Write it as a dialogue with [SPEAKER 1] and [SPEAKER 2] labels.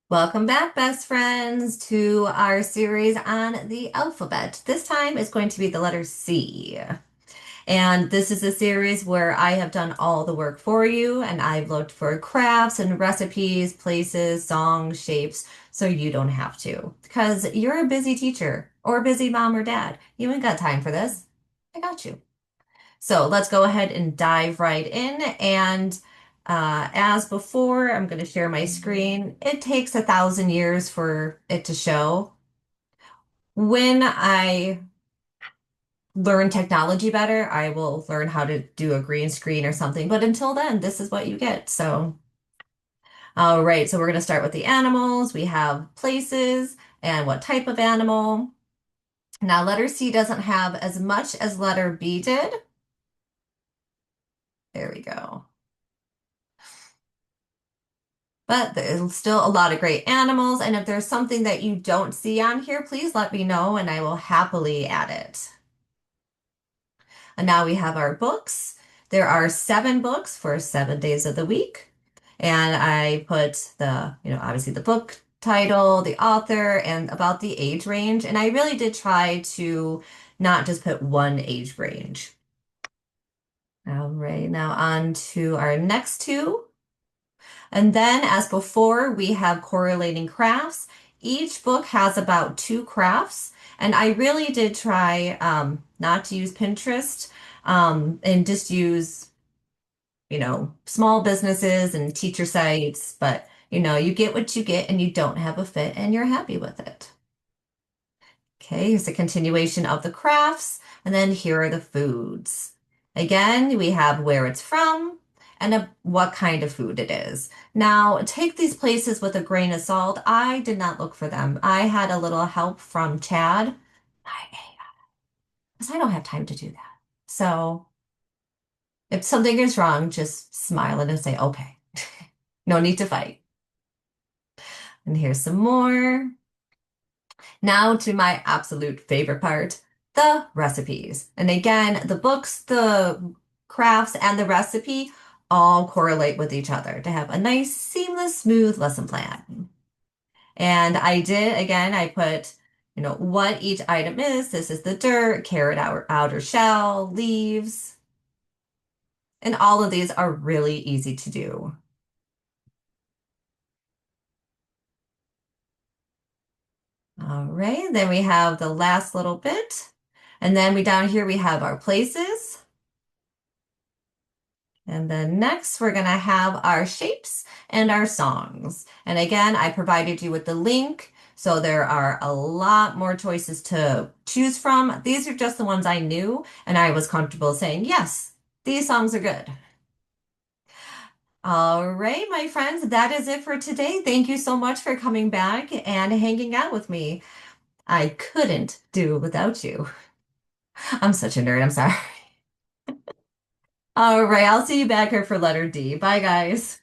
[SPEAKER 1] Welcome back, best friends, to our series on the alphabet. This time it's going to be the letter C. And this is a series where I have done all the work for you, and I've looked for crafts and recipes, places, songs, shapes, so you don't have to. Because you're a busy teacher or a busy mom or dad. You ain't got time for this. I got you. So let's go ahead and dive right in. And as before, I'm going to share my screen. It takes 1,000 years for it to show. When I learn technology better, I will learn how to do a green screen or something. But until then, this is what you get. So, all right. So we're going to start with the animals. We have places and what type of animal. Now, letter C doesn't have as much as letter B did. There we go. But there's still a lot of great animals. And if there's something that you don't see on here, please let me know and I will happily add it. And now we have our books. There are 7 books for 7 days of the week. And I put obviously the book title, the author, and about the age range. And I really did try to not just put one age range. All right, now on to our next two. And then, as before, we have correlating crafts. Each book has about 2 crafts, and I really did try not to use Pinterest and just use, small businesses and teacher sites. But, you get what you get, and you don't have a fit, and you're happy with it. Okay, here's a continuation of the crafts, and then here are the foods. Again, we have where it's from and what kind of food it is. Now, take these places with a grain of salt. I did not look for them. I had a little help from Chad. Because I don't have time to do that. So if something is wrong, just smile and say, okay, no need to fight. And here's some more. Now to my absolute favorite part, the recipes. And again, the books, the crafts, and the recipe all correlate with each other to have a nice, seamless, smooth lesson plan. And I did, again, I put, what each item is. This is the dirt, carrot outer shell, leaves, and all of these are really easy to do. All right, then we have the last little bit. And then down here we have our places. And then next, we're going to have our shapes and our songs. And again, I provided you with the link. So there are a lot more choices to choose from. These are just the ones I knew, and I was comfortable saying, yes, these songs are good. All right, my friends, that is it for today. Thank you so much for coming back and hanging out with me. I couldn't do without you. I'm such a nerd. I'm sorry. All right, I'll see you back here for letter D. Bye, guys.